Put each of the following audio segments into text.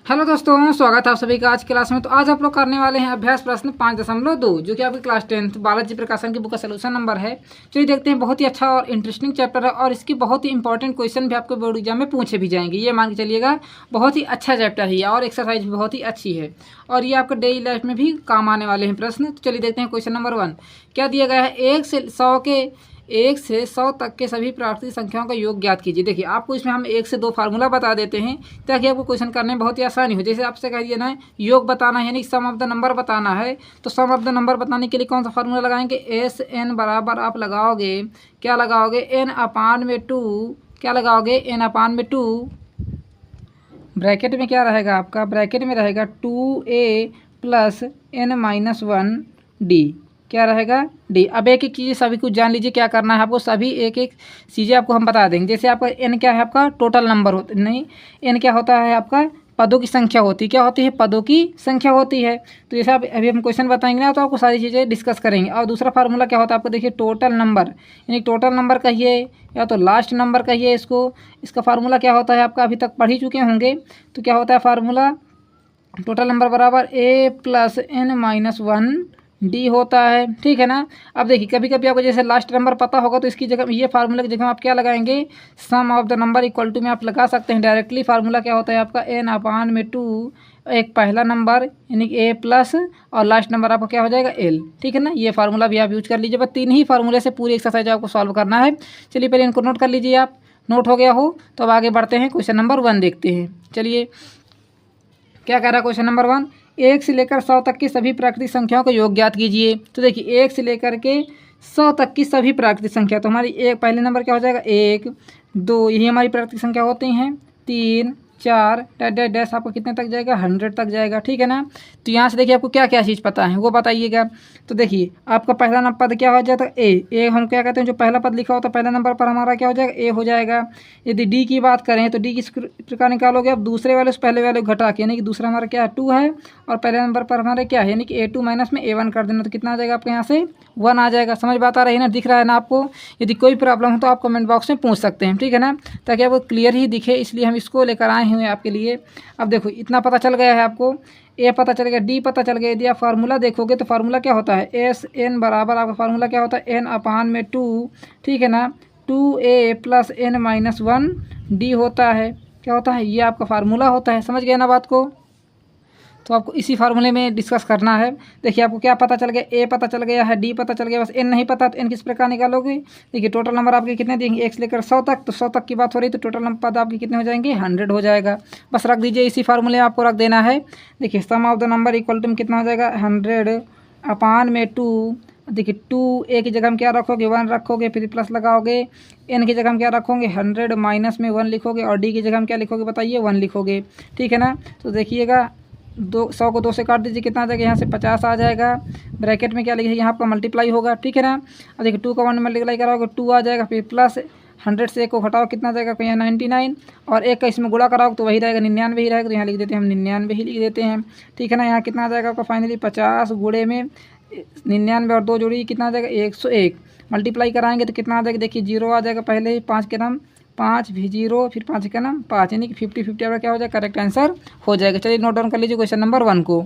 Hello दोस्तों, स्वागत है आप सभी का आज क्लास में। तो आज आप लोग करने वाले हैं अभ्यास प्रश्न 5.2 जो कि आपकी क्लास 10th बालाजी प्रकाशन की बुक का सलूशन नंबर है। चलिए देखते हैं, बहुत ही अच्छा और इंटरेस्टिंग चैप्टर है और इसकी बहुत ही इंपॉर्टेंट क्वेश्चन भी आपको बोर्ड एग्जाम में पूछे भी जाएंगे। ये मान के चलिएगा, बहुत ही अच्छा चैप्टर है और एक्सरसाइज भी बहुत ही अच्छी है और ये आपका डेली लाइफ में भी काम आने वाले हैं प्रश्न। तो चलिए देखते हैं क्वेश्चन नंबर 1 क्या दिया गया है। 1 से 100 तक के सभी प्राकृतिक संख्याओं का योग ज्ञात कीजिए। देखिए, आपको इसमें हम 1 से 2 फार्मूला बता देते हैं ताकि आपको क्वेश्चन करने में बहुत ही आसानी हो। जैसे आपसे कह दिया ना, योग बताना है यानी सम ऑफ द नंबर बताना है, तो सम ऑफ द नंबर बताने के लिए कौन सा फार्मूला लगाएंगे। एस एन बराबर आप लगाओगे, क्या लगाओगे, एन अपान में 2, क्या लगाओगे, एन अपान में 2, ब्रैकेट में क्या रहेगा आपका, ब्रैकेट में रहेगा 2a प्लस n-1d, क्या रहेगा, डी। अब एक एक चीज़ सभी कुछ जान लीजिए क्या करना है आपको। सभी एक एक चीज़ें आपको हम बता देंगे। जैसे आपका एन क्या है, आपका टोटल नंबर होता नहीं, एन क्या होता है आपका, पदों की संख्या होती है। क्या होती है, पदों की संख्या होती है। तो जैसे आप अभी हम क्वेश्चन बताएंगे ना, तो आपको सारी चीज़ें डिस्कस करेंगे। और दूसरा फार्मूला क्या होता है आपको, देखिए टोटल नंबर, यानी टोटल नंबर कहिए या तो लास्ट नंबर कहिए इसको। इसका फार्मूला क्या होता है आपका, अभी तक पढ़ ही चुके होंगे। तो क्या होता है फार्मूला, टोटल नंबर बराबर a प्लस n-1 डी होता है, ठीक है ना। अब देखिए, कभी कभी आपको जैसे लास्ट नंबर पता होगा तो इसकी जगह, ये फार्मूला की जगह आप क्या लगाएंगे, sum of the number equal to में आप लगा सकते हैं डायरेक्टली। फार्मूला क्या होता है आपका, n अपान में 2, एक पहला नंबर यानी कि a प्लस और लास्ट नंबर आपका क्या हो जाएगा l, ठीक है ना। ये फार्मूला भी आप यूज कर लीजिए। बस 3 ही फार्मूले से पूरी एक्सरसाइज आपको सॉल्व करना है। चलिए पहले इनको नोट कर लीजिए आप। नोट हो गया हो तो अब आगे बढ़ते हैं, क्वेश्चन नंबर 1 देखते हैं। चलिए क्या कह रहा है क्वेश्चन नंबर 1, 1 से लेकर 100 तक की सभी प्राकृतिक संख्याओं का योग ज्ञात कीजिए। तो देखिए 1 से लेकर के 100 तक की सभी प्राकृतिक संख्या, तो हमारी एक पहले नंबर क्या हो जाएगा, 1 2, यही हमारी प्राकृतिक संख्या होती हैं। 3 4 डैश डैश डैश आपको कितने तक जाएगा, 100 तक जाएगा, ठीक है ना। तो यहाँ से देखिए आपको क्या क्या चीज़ पता है वो बताइएगा। तो देखिए आपका पहला नंबर पद क्या हो जाता है, ए हम क्या कहते हैं, जो पहला पद लिखा होता है पहला नंबर पर हमारा क्या हो जाएगा, ए हो जाएगा। यदि डी की बात करें तो डी किस प्रकार निकालोगे, अब दूसरे वाले से पहले वाले को घटा के, यानी कि दूसरा हमारा क्या है 2 है और पहले नंबर पर हमारे क्या है, यानी कि A2 माइनस में A1 कर देना, तो कितना आ जाएगा आपके यहाँ से 1 आ जाएगा। समझ बात आ रही है ना, दिख रहा है ना आपको। यदि कोई प्रॉब्लम हो तो आप कमेंट बॉक्स में पूछ सकते हैं, ठीक है ना, ताकि आपको क्लियर ही दिखे, इसलिए हम इसको लेकर आए हुए हैं आपके लिए। अब देखो इतना पता चल गया है आपको, ए पता चल गया, डी पता चल गया। यदि आप फार्मूला देखोगे तो फार्मूला क्या होता है, एस एन बराबर आपका फार्मूला क्या होता है, एन अपान में 2, ठीक है ना, 2a प्लस n-1 डी होता है। क्या होता है, ये आपका फार्मूला होता है। समझ गए ना बात को। तो आपको इसी फार्मूले में डिस्कस करना है। देखिए आपको क्या पता चल गया, ए पता चल गया है, डी पता चल गया, बस एन नहीं पता। तो एन किस प्रकार निकालोगे, देखिए टोटल नंबर आपके कितने देंगे, 1 से लेकर 100 तक, तो 100 तक की बात हो रही तो टोटल नंबर पद आपके कितने हो जाएंगे, 100 हो जाएगा। बस रख दीजिए, इसी फार्मूले में आपको रख देना है। देखिए sum of the number equal to में कितना हो जाएगा, 100 अपान में 2। देखिए 2 ए की जगह हम क्या रखोगे, 1 रखोगे, फिर प्लस लगाओगे। एन की जगह हम क्या रखोगे, 100 माइनस में 1 लिखोगे और डी की जगह हम क्या लिखोगे बताइए, 1 लिखोगे, ठीक है ना। तो देखिएगा 100 को 2 से काट दीजिए, कितना आ जाएगा, यहाँ से 50 आ जाएगा। ब्रैकेट में क्या लिखिए, यहाँ आपका मल्टीप्लाई होगा, ठीक है ना। और देखिए 2 का 1 मल्टीप्लाई कराओगे 2 आ जाएगा, फिर प्लस 100 से 1 को घटाओ कितना आ जाएगा, यहाँ 99 और 1 का इसमें गुणा कराओगे तो वही रहेगा, 99 ही रहेगा। तो यहाँ लिख देते हैं हम 99 ही लिख देते हैं, ठीक है ना। यहाँ कितना आ जाएगा आपका फाइनली 50 गुणे में 99 और 2 जोड़ी कितना आ जाएगा, 101। मल्टीप्लाई कराएंगे तो कितना आ जाएगा, देखिए 0 आ जाएगा पहले ही, 5 के नाम 5 भी 0, फिर 5 का नाम 5, यानी कि 50-50 आपका क्या हो जाएगा, करेक्ट आंसर हो जाएगा। चलिए नोट डाउन कर लीजिए क्वेश्चन नंबर 1 को।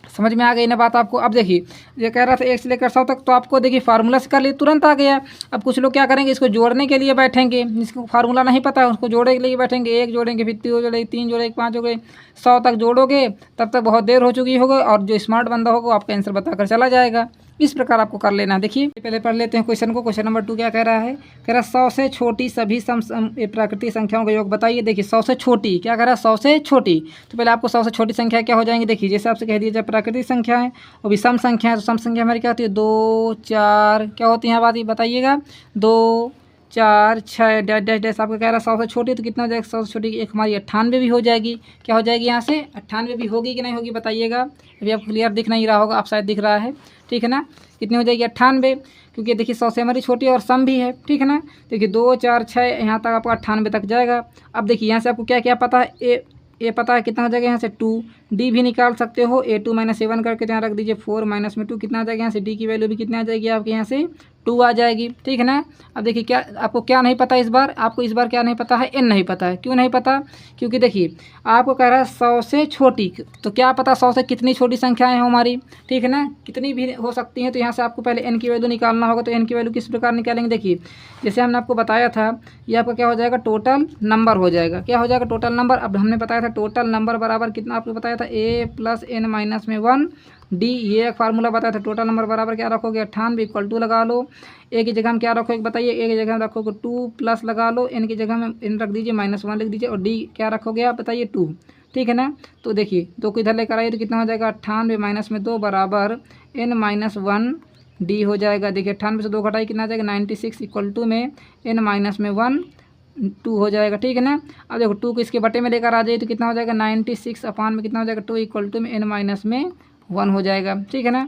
समझ में आ गई ना बात आपको। अब देखिए ये कह रहा था 1 से लेकर 100 तक, तो आपको देखिए फार्मूला से कर लिए तुरंत आ गया। अब कुछ लोग क्या करेंगे, इसको जोड़ने के लिए बैठेंगे, जिसको फार्मूला नहीं पता है उसको जोड़ने के लिए बैठेंगे। 1 जोड़ेंगे, फिर 2 जोड़ेंगे, 3 जोड़ेंगे, 5 हो गए, 100 तक जोड़ोगे तब तक बहुत देर हो चुकी होगी और जो स्मार्ट बंदा होगा वो आपका आंसर बताकर चला जाएगा। इस प्रकार आपको कर लेना। देखिए पहले पढ़ लेते हैं क्वेश्चन को। क्वेश्चन नंबर 2 क्या कह रहा है, कह रहा है 100 से छोटी सभी प्राकृतिक संख्याओं का योग बताइए। देखिए 100 से छोटी, क्या कह रहा है, 100 से छोटी। तो पहले आपको 100 से छोटी संख्या क्या हो जाएंगी, देखिए जैसे आपसे कह दिया जाए प्राकृतिक संख्या है वो भी सम संख्या है, तो सम संख्या हमारी क्या होती है, 2 4 क्या होती है, बात बताइएगा, 2 4 6 डैश डैश डैश। आपका कह रहा है 100 से छोटी, तो कितना हो जाएगा, 100 से छोटी एक हमारी 98 भी हो जाएगी। क्या हो जाएगी, यहाँ से 98 भी होगी कि नहीं होगी बताइएगा। अभी आपको क्लियर दिख नहीं रहा होगा, आप शायद दिख रहा है, ठीक है ना। कितनी हो जाएगी, 98, क्योंकि देखिए 100 से हमारी छोटी और सम भी है, ठीक है ना। देखिए 2 4 6 यहाँ तक आपका 98 तक जाएगा। अब देखिए यहाँ से आपको क्या क्या पता है, ए पता है कितना हो जाएगा, यहाँ से 2, डी भी निकाल सकते हो, A2 माइनस A1 करके यहाँ रख दीजिए, 4 माइनस में 2 कितना आ जाएगा, यहाँ से डी की वैल्यू भी कितना आ जाएगी आपके यहाँ से 2 आ जाएगी, ठीक है ना। अब देखिए क्या आपको क्या नहीं पता इस बार, आपको इस बार क्या नहीं पता है, n नहीं पता है। क्यों नहीं पता? क्योंकि देखिए आपको कह रहा है 100 से छोटी, तो क्या पता 100 से कितनी छोटी संख्याएं हैं हमारी, ठीक है ना, कितनी भी हो सकती हैं। तो यहाँ से आपको पहले n की वैल्यू निकालना होगा। तो n की वैल्यू किस प्रकार निकालेंगे, देखिए जैसे हमने आपको बताया था, ये आपका क्या हो जाएगा, टोटल नंबर हो जाएगा। क्या हो जाएगा, टोटल नंबर। अब हमने बताया था टोटल नंबर बराबर कितना, आपको बताया था a + n - 1 d। ये एक फार्मूला बताया था। टोटल नंबर बराबर क्या रखोगे, 98 इक्वल टू लगा लो। ए की जगह हम क्या रखोगे बताइए, ए की जगह हम रखोगे 2 प्लस लगा लो, एन की जगह में एन रख दीजिए, -1 लिख दीजिए, और डी क्या रखोगे आप बताइए 2, ठीक है ना। तो देखिए 2 को इधर लेकर आइए तो कितना हो जाएगा, 98 माइनस में 2 बराबर n-1 डी हो जाएगा। देखिए 98 से 2 घटाई कितना आ जाएगा, 96 इक्वल टू में n-1 2 हो जाएगा, ठीक है ना। अब देखो 2 को इसके बटे में लेकर आ जाइए तो कितना हो जाएगा, 96 अपान में कितना हो जाएगा, 2 इक्वल टू में n-1 हो जाएगा, ठीक है ना।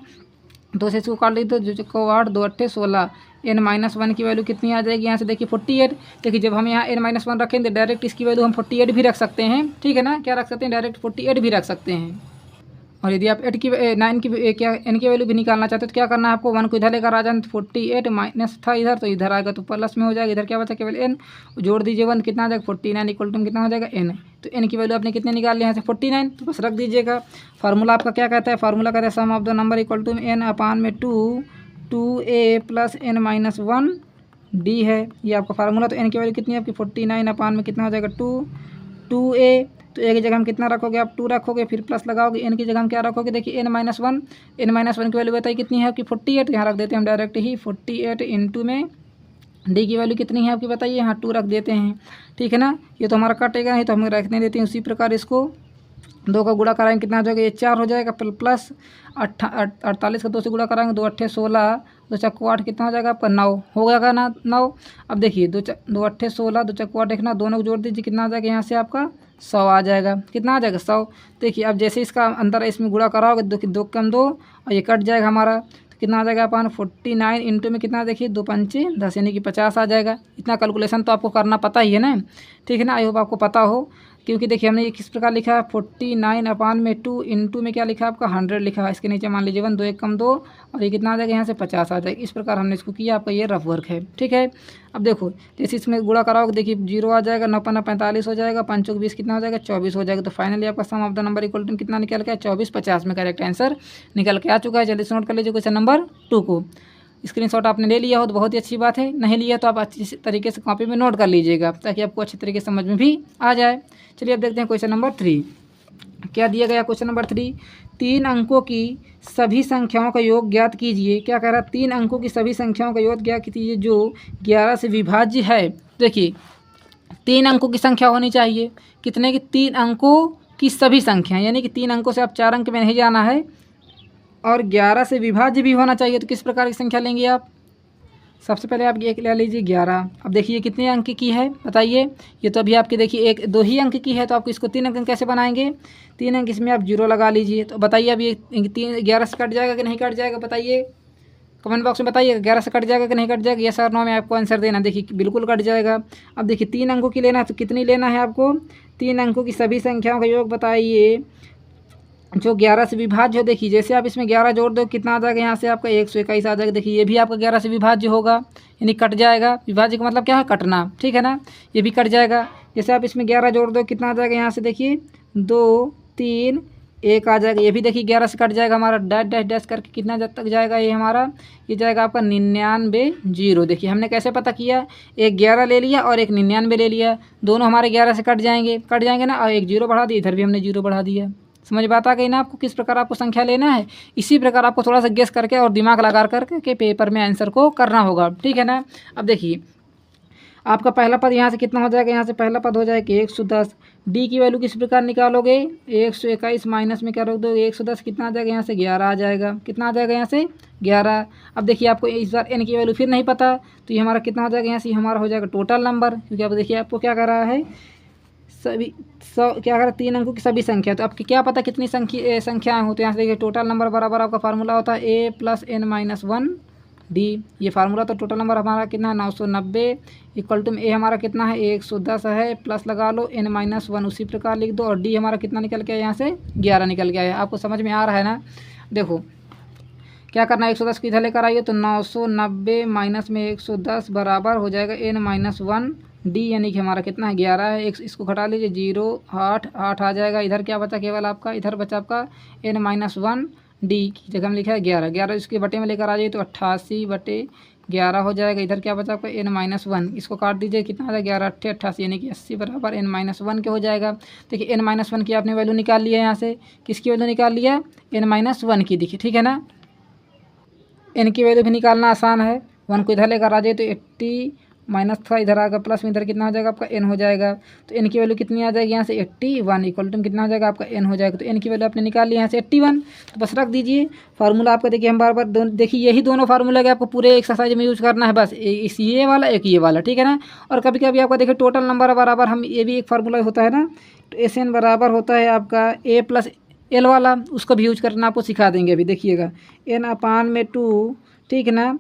2 से इसको काट लीजिए तो 2 चौको 8, 2 अट्ठे 16, n-1 की वैल्यू कितनी आ जाएगी, यहाँ से देखिए 48। देखिए जब हम यहाँ n-1 रखेंगे तो डायरेक्ट इसकी वैल्यू हम 48 भी रख सकते हैं, ठीक है ना। क्या रख सकते हैं, डायरेक्ट 48 भी रख सकते हैं। और यदि आप 8 की 9 की क्या n की वैल्यू भी निकालना चाहते हो तो क्या करना है आपको, 1 को इधर लेकर आ जाना, तो 48 माइनस था इधर तो इधर आएगा तो प्लस में हो जाएगा। इधर क्या बचा, केवल n जोड़ दीजिए 1, कितना आ जाएगा 49 इक्वल टू कितना हो जाएगा n। तो n की वैल्यू आपने कितने निकाल लिया यहाँ से 49, तो बस रख दीजिएगा। फार्मूला आपका क्या कहता है, फार्मूला कहता है sum of the number equal to n upon में 2a + n-1 d है, ये आपका फार्मूला। तो n की वैल्यू कितनी है आपकी 49 अपान में कितना हो जाएगा 2a। तो a की जगह हम कितना रखोगे, आप 2 रखोगे, फिर प्लस लगाओगे, n की जगह हम क्या रखोगे, देखिए n-1 की वैल्यू बताइए कितनी है आपकी 48, यहाँ रख देते हैं हम डायरेक्ट ही 48 इंटू में डी की वैल्यू कितनी है आपकी बताइए, यहाँ 2 रख देते हैं, ठीक है ना। ये तो हमारा कटेगा नहीं तो हम रखने देते हैं। उसी प्रकार इसको 2 का गुणा कराएंगे कितना हो जाएगा, ये 4 हो जाएगा, प्लस 48 का 2 से गुणा कराएंगे, 2 अट्ठे 16, 2 चक्को 8 कितना हो जाएगा आपका 9 हो गया ना 9। अब देखिए 2 अट्ठे 16, 2 चक्को 8 देखना, दोनों को जोड़ दीजिए कितना आ जाएगा, यहाँ से आपका 100 आ जाएगा। कितना आ जाएगा 100। देखिए अब जैसे इसका अंदर इसमें गुणा कराओगे 2 कम 2 और ये कट जाएगा हमारा, तो कितना आ जाएगा अपन 49 इंटू में कितना, देखिए 2 पंचे 10 यानी कि 50 आ जाएगा। इतना कैलकुलेशन तो आपको करना पता ही है ना, ठीक है ना। आई होप आपको पता हो, क्योंकि देखिए हमने ये किस प्रकार लिखा है 49 अपान में 2 इंटू में क्या लिखा है आपका 100 लिखा है। इसके नीचे मान लीजिए 1, 2 1 कम 2 और ये कितना आ जाएगा, यहाँ से 50 आ जाएगा। इस प्रकार हमने इसको किया, आपका ये रफ वर्क है, ठीक है। अब देखो जैसे इसमें गुणा कराओगे देखिए 0 आ जाएगा, 9 5 45 हो जाएगा, 5 20 कितना हो जाएगा 24 हो जाएगा। तो फाइनली आपका sum of the number equal to कितना निकल गया 24 50 में करेक्ट आंसर निकल के आ चुका है। जल्दी से नोट कर लीजिए क्वेश्चन नंबर 2 को। स्क्रीनशॉट आपने ले लिया हो तो बहुत ही अच्छी बात है, नहीं लिया तो आप अच्छी तरीके से कॉपी में नोट कर लीजिएगा ताकि आपको अच्छी तरीके से समझ में भी आ जाए। चलिए अब देखते हैं क्वेश्चन नंबर 3 क्या दिया गया। क्वेश्चन नंबर 3, 3 अंकों की सभी संख्याओं का योग ज्ञात कीजिए। क्या कह रहा है, 3 अंकों की सभी संख्याओं का योग ज्ञात कीजिए जो 11 से विभाज्य है। देखिए 3 अंकों की संख्या होनी चाहिए, कितने की 3 अंकों की सभी संख्या, यानी कि 3 अंकों से आप 4 अंक में नहीं जाना है और 11 से विभाज्य भी होना चाहिए। तो किस प्रकार की संख्या लेंगे आप, सबसे पहले आप एक ले लीजिए 11। अब देखिए कितने अंक की है बताइए, ये तो अभी आपके देखिए 2 ही अंक की है, तो आपको इसको 3 अंक कैसे बनाएंगे, 3 अंक इसमें आप 0 लगा लीजिए। तो बताइए अब ये 11 से कट जाएगा कि नहीं कट जाएगा, बताइए कमेंट बॉक्स में बताइए 11 से कट जाएगा कि नहीं कट जाएगा। ये सर 9 में आपको आंसर देना, देखिए बिल्कुल कट जाएगा। अब देखिए 3 अंकों की लेना है तो कितनी लेना है आपको, 3 अंकों की सभी संख्याओं का योग बताइए जो 11 से विभाज्य हो। देखिए जैसे आप इसमें 11 जोड़ दो कितना आ जाएगा, यहाँ से आपका 121 आ जाएगा। देखिए ये भी आपका 11 से विभाज्य होगा, यानी कट जाएगा। विभाज्य का मतलब क्या है, कटना, ठीक है ना। ये भी कट जाएगा। जैसे आप इसमें 11 जोड़ दो कितना आ जाएगा, यहाँ से देखिए 2 3 1 आ जाएगा। ये भी देखिए 11 से कट जाएगा हमारा, डैश डैश डैश करके कितना जब तक जाएगा ये हमारा, ये जाएगा आपका 99 0। देखिए हमने कैसे पता किया, एक 11 ले लिया और एक 99 ले लिया, दोनों हमारे 11 से कट जाएंगे ना, और एक 0 बढ़ा दिया, इधर भी हमने 0 बढ़ा दिया। समझ बात आ गई ना आपको, किस प्रकार आपको संख्या लेना है। इसी प्रकार आपको थोड़ा सा गेस करके और दिमाग लगा करके पेपर में आंसर को करना होगा, ठीक है ना। अब देखिए आपका पहला पद यहाँ से कितना हो जाएगा, यहाँ से पहला पद हो जाएगा 110। डी की वैल्यू किस प्रकार निकालोगे, 121 माइनस में क्या रख दो 110, कितना आ जाएगा, यहाँ से 11 आ जाएगा। कितना आ जाएगा, यहाँ से 11। अब देखिए आपको इस बार एन की वैल्यू फिर नहीं पता, तो ये हमारा कितना हो जाएगा, यहाँ से हमारा हो जाएगा टोटल नंबर, क्योंकि अब देखिए आपको क्या कर रहा है सभी क्या करें 3 अंकों की सभी संख्या। तो आपकी क्या पता कितनी संख्याएं हो, तो यहाँ से देखिए टोटल नंबर बराबर आपका फार्मूला होता है a + n-1 d। ये फार्मूला तो टोटल नंबर हमारा कितना है 990 इक्वल टू a हमारा कितना है 110 है, प्लस लगा लो n-1 उसी प्रकार लिख दो, और d हमारा कितना निकल गया, यहाँ से 11 निकल गया है। आपको समझ में आ रहा है ना। देखो क्या करना है, 110 को इधर लेकर आइए तो 990 माइनस में 110 बराबर हो जाएगा n-1 डी, यानी कि हमारा कितना है 11 है। इसको घटा लीजिए 0 8 8 आ जाएगा। इधर क्या बचा केवल आपका, इधर बचा आपका n-1 डी की जगह में लिखा है 11 11, इसके बटे में लेकर आ जाइए तो 88/11 हो जाएगा। इधर क्या बचा आपका n-1, इसको काट दीजिए कितना आ जाएगा 11 8 88, यानी कि 80 बराबर n-1 के हो जाएगा। देखिए n-1 की आपने वैल्यू निकाल लिया है, यहाँ से किसकी वैल्यू निकाल लिया, n-1 की। देखिए ठीक है ना, n की वैल्यू भी निकालना आसान है। 1 को इधर लेकर आ जाए तो 80 माइनस था, इधर आएगा प्लस में, इधर कितना हो जाएगा आपका n हो जाएगा। तो n की वैल्यू कितनी आ जाएगी यहाँ से 81 इक्वल टू कितना हो जाएगा आपका n हो जाएगा। तो n की वैल्यू आपने निकाल लिया यहाँ से 81, तो बस रख दीजिए। फार्मूला आपका देखिए हम बार बार देखिए यही दोनों फार्मूला के आपको पूरे एक्सरसाइज में यूज करना है, बस इस ये वाला एक ये वाला, ठीक है ना। और कभी कभी आपका देखिए टोटल नंबर बराबर, हम ये भी एक फार्मूला होता है ना, तो SN बराबर होता है आपका A+L वाला, उसको भी यूज करना आपको सिखा देंगे अभी। देखिएगा n/2, ठीक है ना,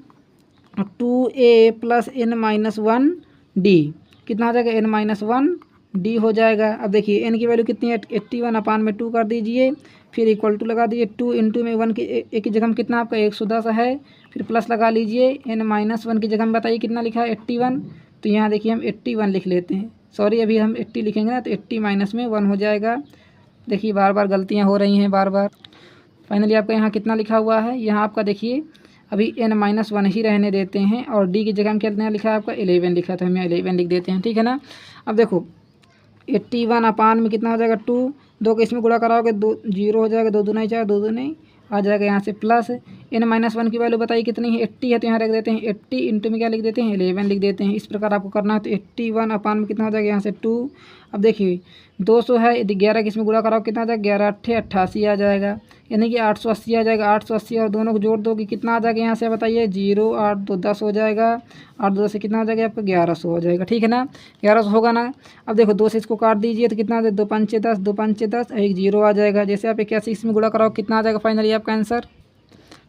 2A + n-1 डी, कितना हो जाएगा n-1 डी हो जाएगा। अब देखिए n की वैल्यू कितनी है 81/2 कर दीजिए, फिर इक्वल टू लगा दीजिए 2 × में 1 की एक की जगह में कितना आपका 110 है, फिर प्लस लगा लीजिए n-1 की जगह में बताइए कितना लिखा है 81, तो यहाँ देखिए हम 81 लिख लेते हैं, सॉरी अभी हम 80 लिखेंगे ना, तो 80 माइनस में 1 हो जाएगा। देखिए बार बार गलतियाँ हो रही हैं बार बार। फाइनली आपका यहाँ कितना लिखा हुआ है, यहाँ आपका देखिए अभी n-1 ही रहने देते हैं, और डी की जगह में कितना लिखा है आपका 11 लिखा है, तो हम यहाँ 11 लिख देते हैं, ठीक है ना। अब देखो 81 में कितना हो जाएगा 2, 2 को इसमें गुणा कराओगे 2 0 हो जाएगा, 2 दूना 4 2 दूना आ जाएगा यहाँ से, प्लस n-1 की वैल्यू बताइए कितनी है 80 है, तो यहाँ रख देते हैं 80 इंटू में क्या लिख देते हैं 11 लिख देते हैं। इस प्रकार आपको करना है। तो 81 में कितना हो जाएगा यहाँ से 2। अब देखिए 200 है, 11 की इसमें गुणा कराओ कितना आ जाएगा 11 8 88 आ जाएगा, यानी कि 880 आ जाएगा। 880 और दोनों को जोड़ दोगे कितना आ जाएगा यहाँ से बताइए 0 8 2 10 हो जाएगा, 8 2 से कितना हो जाएगा आपका 1100 हो जाएगा, ठीक है ना, 1100 होगा ना। अब देखो 2 से इसको काट दीजिए तो कितना आ जाएगा 2 5 10 2 5 10 एक 0 आ जाएगा। जैसे आप 81 इसमें गुणा कराओ कितना आ जाएगा फाइनली आपका आंसर,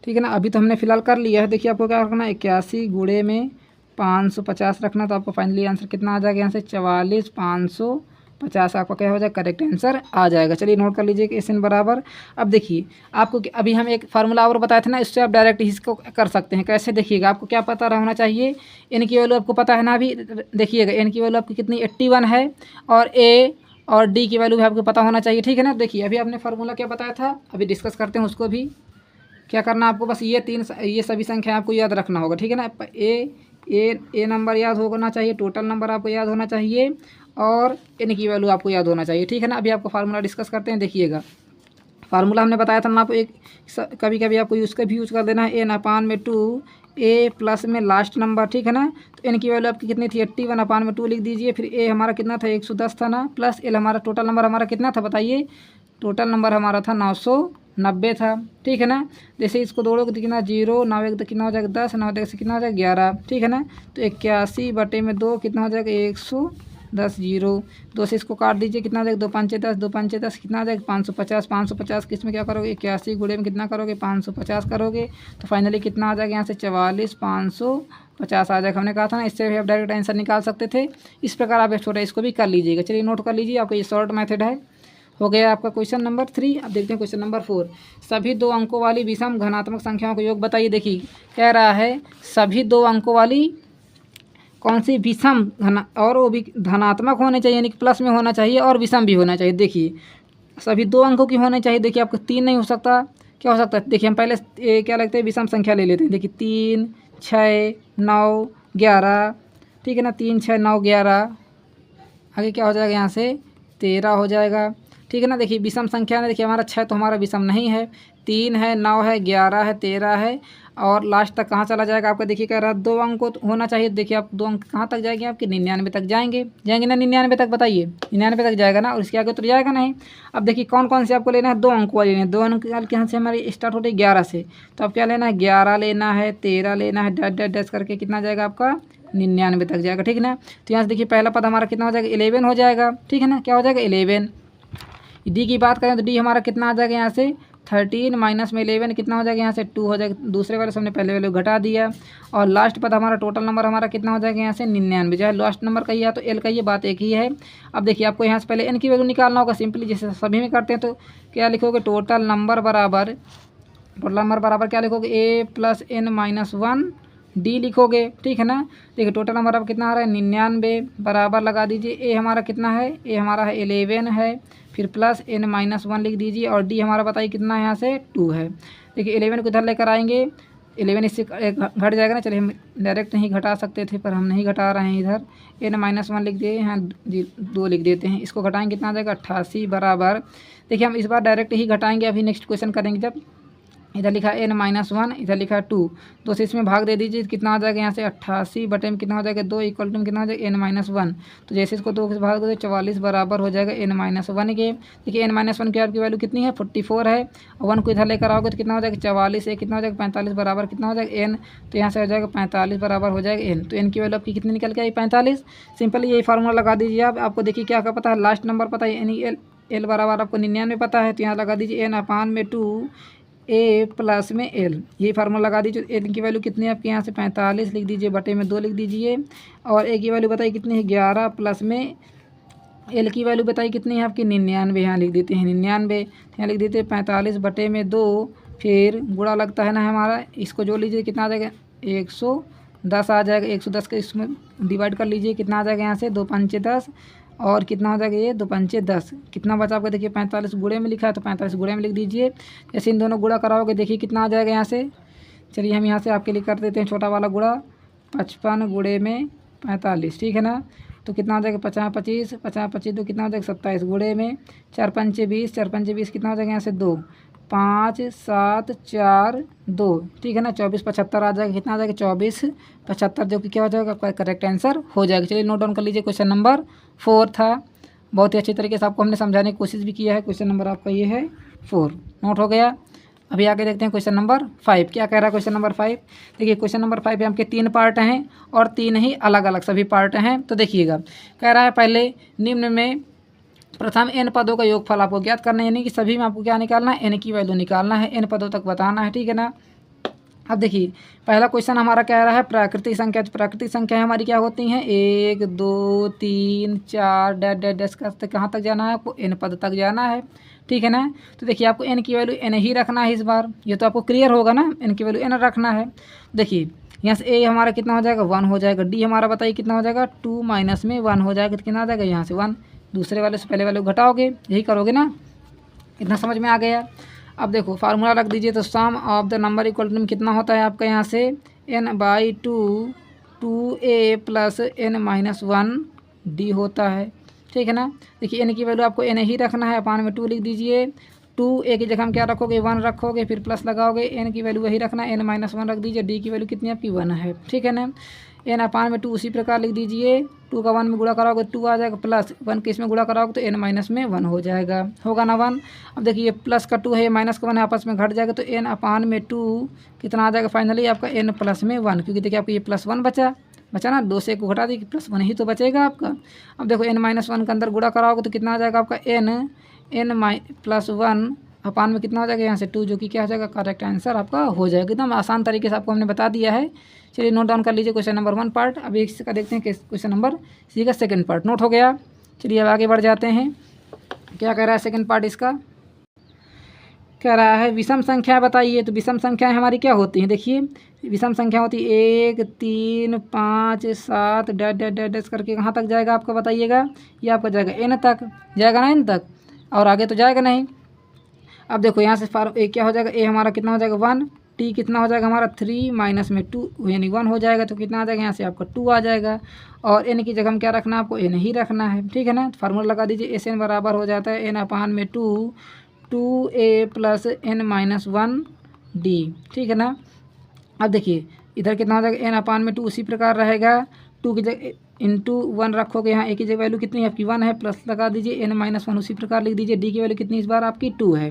ठीक है ना। अभी तो हमने फिलहाल कर लिया है, देखिए आपको क्या रखना है 81 गुणे में 550 रखना, तो आपको फाइनली आंसर कितना आ जाएगा यहाँ से 44,550 आपका क्या हो जाएगा करेक्ट आंसर आ जाएगा। चलिए नोट कर लीजिए कि SN बराबर। अब देखिए आपको अभी हम एक फार्मूला और बताए थे ना, इससे आप डायरेक्ट इसको कर सकते हैं। कैसे देखिएगा, आपको क्या पता होना चाहिए, n की वैल्यू आपको पता है ना। अभी देखिएगा n की वैल्यू आपकी कितनी 81 है, और A और D की वैल्यू भी आपको पता होना चाहिए, ठीक है ना। देखिए अभी आपने फार्मूला क्या बताया था, अभी डिस्कस करते हैं उसको भी। क्या करना आपको, बस ये सभी संख्या आपको याद रखना होगा, ठीक है ना। ए नंबर याद होना चाहिए, टोटल नंबर आपको याद होना चाहिए, और n की वैल्यू आपको याद होना चाहिए, ठीक है ना। अभी आपको फार्मूला डिस्कस करते हैं। देखिएगा फार्मूला हमने बताया था ना आपको, एक कभी कभी आपको उसका भी यूज़ कर देना है n/2 A प्लस में लास्ट नंबर, ठीक है ना। तो n की वैल्यू आपकी कितनी थी 81/2 लिख दीजिए, फिर A हमारा कितना था 110 था ना, प्लस L हमारा टोटल नंबर हमारा कितना था बताइए, टोटल नंबर हमारा था 990 था, ठीक है ना। जैसे इसको दौड़ोगे तो कितना 0 9 1 कितना हो जाएगा 10 9 10 से कितना हो जाएगा 11, ठीक है ना। तो 81/2 कितना हो जाएगा 110 0, 2 से इसको काट दीजिए कितना हो जाएगा 2 5 10 2 5 10 कितना आ जाएगा 550 550 किसमें क्या करोगे 81 गुणे में कितना करोगे 550 करोगे, तो फाइनली कितना आ जाएगा यहाँ से 44,550 आ जाएगा। हमने कहा था ना, इससे भी आप डायरेक्ट आंसर निकाल सकते थे। इस प्रकार आप एक छोटा इसको भी कर लीजिएगा। चलिए नोट कर लीजिए, आपका ये शॉर्ट मेथड है। हो गया आपका क्वेश्चन नंबर 3। अब देखते हैं क्वेश्चन नंबर 4। सभी 2 अंकों वाली विषम घनात्मक संख्याओं का योग बताइए। देखिए कह रहा है सभी 2 अंकों वाली कौन सी विषम और वो भी धनात्मक होने चाहिए, यानी कि प्लस में होना चाहिए, और विषम भी होना चाहिए। देखिए सभी 2 अंकों की होने चाहिए। देखिए आपको 3 नहीं हो सकता, क्या हो सकता है, देखिए हम पहले क्या लगता है विषम संख्या ले लेते हैं। देखिए 3 6 9 11, ठीक है ना, 3 6 9 11, आगे क्या हो जाएगा यहाँ से 13 हो जाएगा, ठीक है ना। देखिए विषम संख्या ने, देखिए हमारा 6 तो हमारा विषम नहीं है, 3 है 9 है 11 है 13 है, और लास्ट तक कहाँ चला जाएगा आपका, देखिए कह रहा है 2 अंक तो होना चाहिए। देखिए आप 2 अंक कहाँ तक जाएंगे आपके 99 तक जाएंगे ना, 99 तक बताइए 99 तक जाएगा ना, और इसके आगे तो जाएगा नहीं। अब देखिए कौन कौन से आपको लेना है 2 अंक वाले लेना है। 2 अंक यहाँ से हमारी स्टार्ट होती है 11 से, तो आप क्या लेना है 11 लेना है 13 लेना है, डैश डैश डैश करके कितना जाएगा आपका 99 तक जाएगा, ठीक है ना। तो यहाँ से देखिए पहला पद हमारा कितना हो जाएगा 11 हो जाएगा, ठीक है ना, क्या हो जाएगा 11। डी की बात करें तो डी हमारा कितना आ जाएगा यहाँ से 13 माइनस में 11 कितना हो जाएगा यहाँ से 2 हो जाएगा। दूसरे वाले से हमने पहले वाले घटा दिया, और लास्ट पद हमारा टोटल नंबर हमारा कितना हो जाएगा यहाँ से 99। चाहे लास्ट नंबर का ही है तो एल का ये बात एक ही है। अब देखिए आपको यहाँ से पहले एन की वैल्यू निकालना होगा। सिंपली जैसे सभी में करते हैं, तो क्या लिखोगे टोटल नंबर बराबर टोटल नंबर बराबर क्या लिखोगे, a plus n minus one d लिखोगे, ठीक है ना। देखिए टोटल नंबर अब कितना आ रहा है 99, बराबर लगा दीजिए ए हमारा कितना है, ए हमारा है 11 है, फिर प्लस एन माइनस वन लिख दीजिए और डी हमारा बताइए कितना है यहाँ से 2 है। देखिए 11 को इधर लेकर आएंगे, 11 इससे घट जाएगा ना, चलिए हम डायरेक्ट नहीं घटा सकते थे पर हम नहीं घटा रहे हैं, इधर एन माइनस वन लिख दिए, यहाँ 2 लिख देते हैं, इसको घटाएंगे कितना आ जाएगा 88 बराबर। देखिए हम इस बार डायरेक्ट ही घटाएंगे, अभी नेक्स्ट क्वेश्चन करेंगे जब। इधर लिखा एन माइनस वन, इधर लिखा 2, तो से इसमें भाग दे दीजिए, कितना आ जाएगा यहाँ से 88 बटे में कितना हो जाएगा 2 इक्वल टू में कितना हो जाएगा एन माइनस वन। तो जैसे इसको 2 से भाग दो 44 बराबर हो जाएगा एन माइनस वन के। देखिए एन माइनस वन की आपकी वैल्यू कितनी है 44 है, और 1 को इधर लेकर आओगे तो कितना हो जाएगा 44 है, कितना हो जाएगा 45 बराबर कितना हो जाएगा एन, तो यहाँ से हो जाएगा 45 बराबर हो जाएगा एन। तो एन की वैल्यू आपकी कितनी निकल के आई 45। सिंपली यही फार्मूला लगा दीजिए आप। आपको देखिए क्या क्या पता है, लास्ट नंबर पता है यानी एल बराबर आपको 99 पता है, तो यहाँ लगा दीजिए एन अपान में 2 ए प्लस में एल, यही फार्मूला लगा दीजिए। एल की वैल्यू कितनी है आपके यहाँ से 45 लिख दीजिए, बटे में 2 लिख दीजिए, और ए की वैल्यू बताइए कितनी है 11 प्लस में एल की वैल्यू बताइए कितनी है आपकी 99, यहाँ लिख देते हैं 99, यहाँ लिख देते हैं 45 बटे में 2, फिर गुणा लगता है ना हमारा, इसको जोड़ लीजिए कितना आ जाएगा 110 आ जाएगा, 110 का इसमें डिवाइड कर लीजिए, कितना आ जाएगा यहाँ से 2 पंचे 10, और कितना हो जाएगा ये 2 पंचे 10, कितना बचा आपका देखिए 45 गुणे में लिखा है तो 45 गुणे में लिख दीजिए। जैसे इन दोनों गुणा कराओगे देखिए कितना आ जाएगा यहाँ से, चलिए हम यहाँ से आपके लिए कर देते हैं छोटा वाला गुणा, 55 गुणे में 45, ठीक है ना। तो कितना हो जाएगा 50 25, 50 25 तो कितना हो जाएगा 27 गुणे में 4 पंचे 20, 4 पंचे 20 कितना हो जाएगा यहाँ से 2, 5 7 4 2, ठीक है ना। 24 75 आ जाएगा, कितना आ जाएगा 24 75, जो कि क्या हो जाएगा आपका करेक्ट आंसर हो जाएगा। चलिए नोट डाउन कर लीजिए, क्वेश्चन नंबर 4 था। बहुत ही अच्छी तरीके से आपको हमने समझाने की कोशिश भी किया है। क्वेश्चन नंबर आपका ये है 4, नोट हो गया। अभी आगे देखते हैं क्वेश्चन नंबर 5 क्या कह रहा है। क्वेश्चन नंबर 5 देखिए, क्वेश्चन नंबर 5 में आपके 3 पार्ट हैं और 3 ही अलग अलग सभी पार्ट हैं। तो देखिएगा, कह रहा है पहले निम्न में प्रथम n पदों का योगफल आपको ज्ञात करना है, यानी कि सभी में आपको क्या निकालना है, n की वैल्यू निकालना है, n पदों तक बताना है, ठीक है ना। अब देखिए पहला क्वेश्चन हमारा कह रहा है प्राकृतिक संख्या। तो प्राकृतिक संख्या हमारी क्या होती हैं 1 2 3 4 डैश डैश डैश करते कहाँ तक जाना है आपको n पद तक जाना है, ठीक है ना। तो देखिए आपको n की वैल्यू n ही रखना है इस बार, ये तो आपको क्लियर होगा ना, n की वैल्यू n रखना है। देखिए यहाँ से a हमारा कितना हो जाएगा 1 हो जाएगा, d हमारा बताइए कितना हो जाएगा 2 माइनस में 1 हो जाएगा, तो कितना आ जाएगा यहाँ से 1, दूसरे वाले से पहले वाले को घटाओगे, यही करोगे ना, इतना समझ में आ गया। अब देखो फार्मूला रख दीजिए, तो sum of the number equal to में कितना होता है आपका यहाँ से n/2 2a plus n minus 1 d होता है, ठीक है ना। देखिए n की वैल्यू आपको n ही रखना है, अपान में 2 लिख दीजिए, 2a की जगह हम क्या रखोगे 1 रखोगे, फिर प्लस लगाओगे, n की वैल्यू वही रखना है, n माइनस 1 रख दीजिए, d की वैल्यू कितनी आपकी 1 है, ठीक है ना। n अपान में 2 उसी प्रकार लिख दीजिए, 2 का 1 में गुणा कराओगे 2 आ जाएगा, प्लस 1 के इसमें गुणा कराओगे तो n माइनस में 1 हो जाएगा, होगा ना 1। अब देखिए प्लस का 2 है, माइनस का 1 है, आपस में घट जाएगा, तो n अपान में 2 कितना आ जाएगा फाइनली आपका n प्लस में 1, क्योंकि देखिए आपको ये प्लस 1 बचा ना, 2 से 1 को घटा दी प्लस 1 ही तो बचेगा आपका। अब देखो n माइनस 1 के अंदर गुणा कराओगे तो कितना आ जाएगा आपका n प्लस 1 अपान में कितना हो जाएगा यहाँ से 2, जो कि क्या हो जाएगा करेक्ट आंसर आपका हो जाएगा। एकदम आसान तरीके से आपको हमने बता दिया है। चलिए नोट डाउन कर लीजिए क्वेश्चन नंबर 1 पार्ट। अभी इसका देखते हैं कि क्वेश्चन नंबर सी का सेकंड पार्ट नोट हो गया। चलिए अब आगे बढ़ जाते हैं, क्या कह रहा है सेकंड पार्ट इसका, कह रहा है विषम संख्या बताइए। तो विषम संख्याएं हमारी क्या होती हैं, देखिए विषम संख्या होती है 1 3 5 7 डैश डैश डैश डैश करके कहाँ तक जाएगा आपका बताइएगा, ये आपका जाएगा n तक, जाएगा ना n तक, और आगे तो जाएगा नहीं। अब देखो यहाँ से ए क्या हो जाएगा, ए हमारा कितना हो जाएगा 1, टी कितना हो जाएगा हमारा 3 माइनस में 2 यानी 1 हो जाएगा, तो कितना आ जाएगा यहाँ से आपका 2 आ जाएगा, और एन की जगह हम क्या रखना है आपको n ही रखना है, ठीक है ना। फार्मूला लगा दीजिए, एस एन बराबर हो जाता है n अपान में 2a plus n minus 1 d, ठीक है ना। अब देखिए इधर कितना हो जाएगा n अपान में 2 उसी प्रकार रहेगा, 2 की जगह इंटू 1 रखोगे, यहाँ ए की जगह वैल्यू कितनी है आपकी 1 है, प्लस लगा दीजिए n माइनस 1 उसी प्रकार लिख दीजिए, डी की वैल्यू कितनी इस बार आपकी 2 है,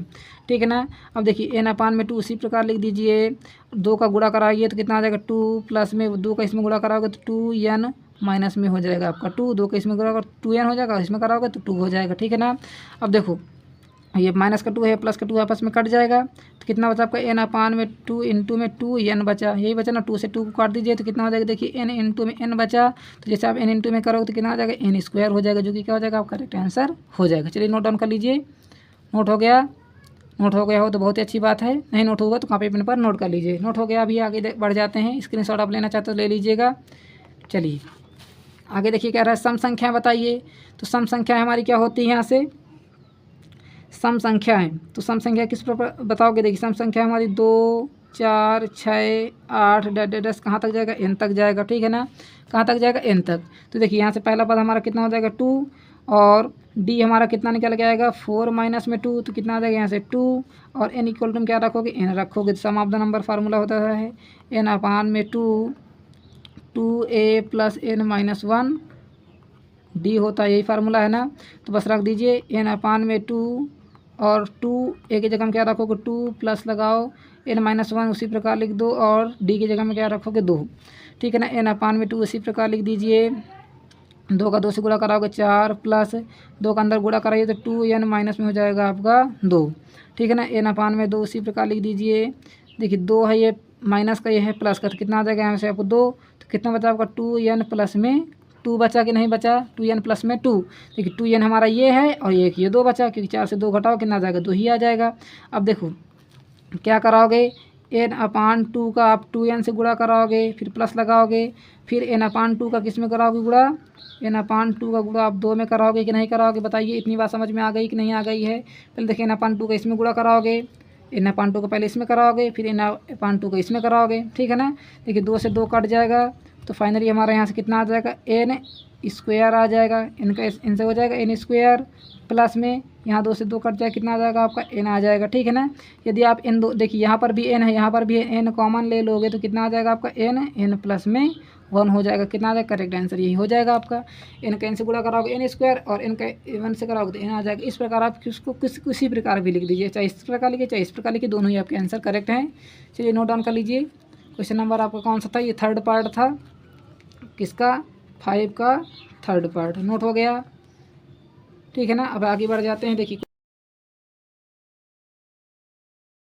ठीक है ना। अब देखिए n अपान में 2 उसी प्रकार लिख दीजिए, 2 का गुणा कराइए तो कितना आ जाएगा 2 प्लस में 2 का इसमें गुणा कराओगे तो 2n माइनस में हो जाएगा आपका 2 का इसमें गुणा 2n हो जाएगा, इसमें कराओगे तो 2 हो जाएगा, ठीक है ना। अब देखो ये माइनस का 2 है, प्लस का 2 आपस में कट जाएगा, तो कितना बचा आपका n अपान में 2 इंटू में 2n बचा, यही बचा ना, 2 से 2 को काट दीजिए तो कितना हो जाएगा, देखिए n इंटू में n बचा, तो जैसे आप n इंटू में करोगे तो कितना आ जाएगा n स्क्वायर हो जाएगा, जो कि क्या हो जाएगा आपका करेक्ट आंसर हो जाएगा। चलिए नोट डाउन कर लीजिए, नोट हो गया। नोट हो गया हो तो बहुत ही अच्छी बात है, नहीं नोट होगा तो कॉपी पेन पर नोट कर लीजिए। नोट हो गया, अभी आगे बढ़ जाते हैं। स्क्रीनशॉट आप लेना चाहते हो ले लीजिएगा। चलिए आगे देखिए क्या रहा है, सम संख्या बताइए। तो सम संख्या हमारी क्या होती है, यहाँ से सम संख्या है। तो सम संख्या किस प्रकार बताओगे, देखिए सम संख्या हमारी 2 4 6 8 10 कहाँ तक जाएगा, n तक जाएगा, ठीक है ना, कहाँ तक जाएगा, n तक। तो देखिए यहाँ से पहला पद हमारा कितना हो जाएगा 2, और d हमारा कितना निकल के आएगा 4 माइनस में 2, तो कितना आ जाएगा यहाँ से 2, और n इक्वल टू क्या रखोगे, n रखोगे। तो sum of the number formula होता है n अपान में 2a plus n minus 1 d होता है, यही फार्मूला है ना। तो बस रख दीजिए n अपान में 2 और 2 a की जगह में क्या रखोगे 2 प्लस लगाओ n माइनस 1 उसी प्रकार लिख दो, और d की जगह में क्या रखोगे 2, ठीक है ना। n अपान में 2 उसी प्रकार लिख दीजिए, 2 का 2 से गुणा कराओगे 4 प्लस 2 का अंदर गुणा कराइए तो 2n माइनस में हो जाएगा आपका 2, ठीक है ना। n अपान में 2 उसी प्रकार लिख दीजिए। देखिए 2 है ये माइनस का, ये है प्लस का, तो कितना आ जाएगा यहाँ से आपको 2, तो कितना बचा आपका 2n प्लस में 2 बचा कि नहीं बचा, 2n प्लस में 2। देखिए 2n हमारा ये है और ये 2 बचा, क्योंकि 4 से 2 घटाओ कितना आ जाएगा 2 ही आ जाएगा। अब देखो क्या कराओगे, n अपान 2 का आप 2n से गुणा कराओगे, फिर प्लस लगाओगे, फिर n अपान 2 का किस में कराओगे गुणा, n अपान 2 का गुणा आप 2 में कराओगे कि नहीं कराओगे, बताइए। इतनी बात समझ में आ गई कि नहीं आ गई है। पहले देखिए n अपान 2 का इसमें गुणा कराओगे, n अपान 2 का पहले इसमें कराओगे, फिर n अपान 2 का इसमें कराओगे, ठीक है ना। देखिए 2 से 2 कट जाएगा, तो फाइनली हमारा यहाँ से कितना आ जाएगा n स्क्वायर आ जाएगा, n का इनसे हो जाएगा n स्क्वायर, प्लस में यहाँ 2 से 2 कट जाए कितना आ जाएगा आपका n आ जाएगा, ठीक है ना। यदि आप n दो देखिए यहाँ पर भी n है, यहाँ पर भी n कॉमन ले लोगे तो कितना आ जाएगा आपका n प्लस में 1 हो जाएगा, कितना आ जाएगा, करेक्ट आंसर यही हो जाएगा आपका। n का n से गुणा कराओगे n स्क्वायर, और n का 1 से कराओगे तो n आ जाएगा। इस प्रकार आप किसको किसी प्रकार भी लिख दीजिए, चाहे इस प्रकार लिखिए चाहे इस प्रकार लिखिए, दोनों ही आपके आंसर करेक्ट हैं। चलिए नोट डाउन कर लीजिए। क्वेश्चन नंबर आपका कौन सा था, ये थर्ड पार्ट था, किसका 5 का थर्ड पार्ट, नोट हो गया, ठीक है ना। अब आगे बढ़ जाते हैं। देखिए